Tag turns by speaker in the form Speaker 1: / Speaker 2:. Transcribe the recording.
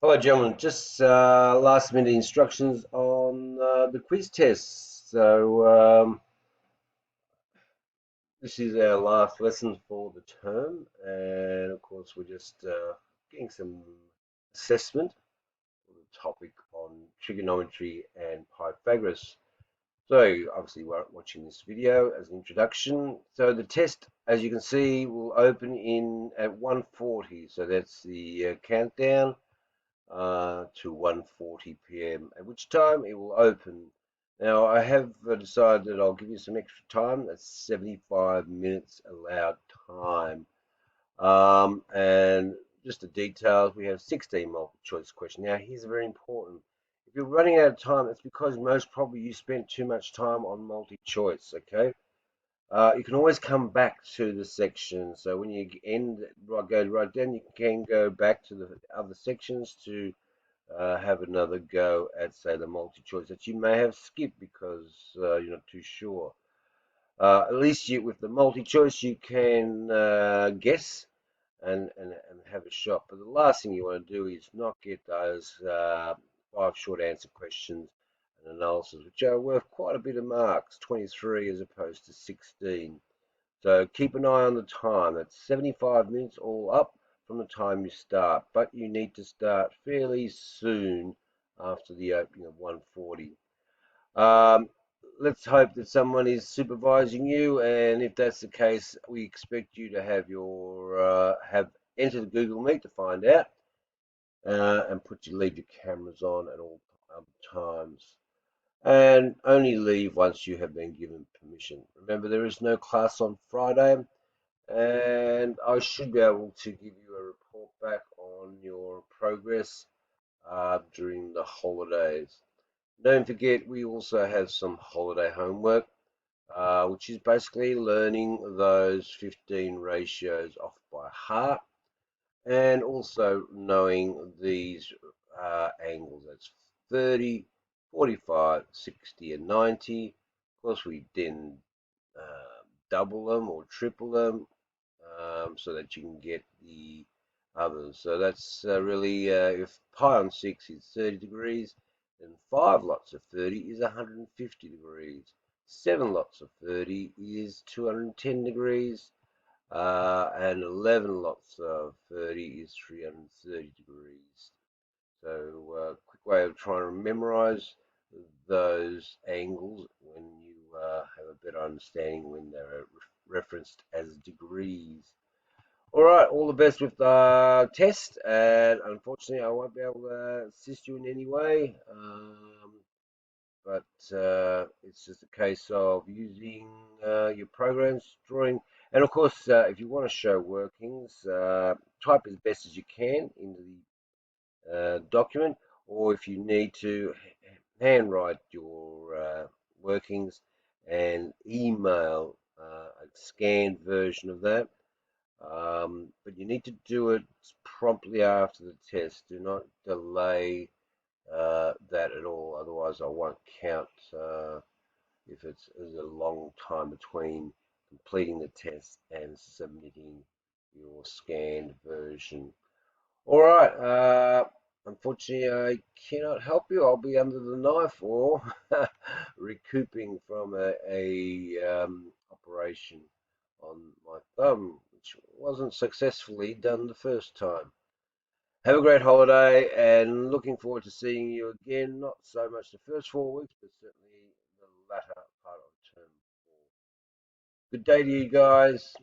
Speaker 1: Hello, gentlemen. Just last minute instructions on the quiz test. This is our last lesson for the term, and of course, we're just getting some assessment for the topic on trigonometry and Pythagoras. So, obviously, we're watching this video as an introduction. So, the test, as you can see, will open in at 1:40. So, that's the countdown to 1:40 p.m., at which time it will open. Now, I have decided that I'll give you some extra time. That's 75 minutes allowed time. And just the details, we have 16 multiple choice questions. Now, here's very important. If you're running out of time, it's because most probably you spent too much time on multi choice, okay? You can always come back to the section. So when you go right down, you can go back to the other sections to have another go at, say, the multi-choice that you may have skipped because you're not too sure. At least with the multi-choice, you can guess and have a shot. But the last thing you want to do is not get those five short answer questions and analysis, which are worth quite a bit of marks, 23 as opposed to 16. So keep an eye on the time. That's 75 minutes all up from the time you start, but you need to start fairly soon after the opening of 1:40. Um, let's hope that someone is supervising you, and if that's the case, we expect you to have entered Google Meet to find out, and leave your cameras on at all times. And only leave once you have been given permission. Remember, there is no class on Friday, and I should be able to give you a report back on your progress during the holidays. Don't forget, we also have some holiday homework, which is basically learning those 15 ratios off by heart and also knowing these angles. That's 30, 45, 60, and 90. Of course, we then double them or triple them so that you can get the others. So that's really, if pi on 6 is 30 degrees, then 5 lots of 30 is 150 degrees. 7 lots of 30 is 210 degrees. And 11 lots of 30 is 330 degrees. So, quick way of trying to memorize those angles when you have a better understanding when they're referenced as degrees. All right, all the best with the test, and unfortunately, I won't be able to assist you in any way. But it's just a case of using your programs, drawing, and of course, if you want to show workings, type as best as you can into the document, or if you need to handwrite your workings and email a scanned version of that. But you need to do it promptly after the test. Do not delay that at all. Otherwise, I won't count if there's a long time between completing the test and submitting your scanned version. All right. Unfortunately, I cannot help you. I'll be under the knife or recouping from a operation on my thumb, which wasn't successfully done the first time. Have a great holiday and looking forward to seeing you again. Not so much the first 4 weeks, but certainly the latter part of term 4. Good day to you guys.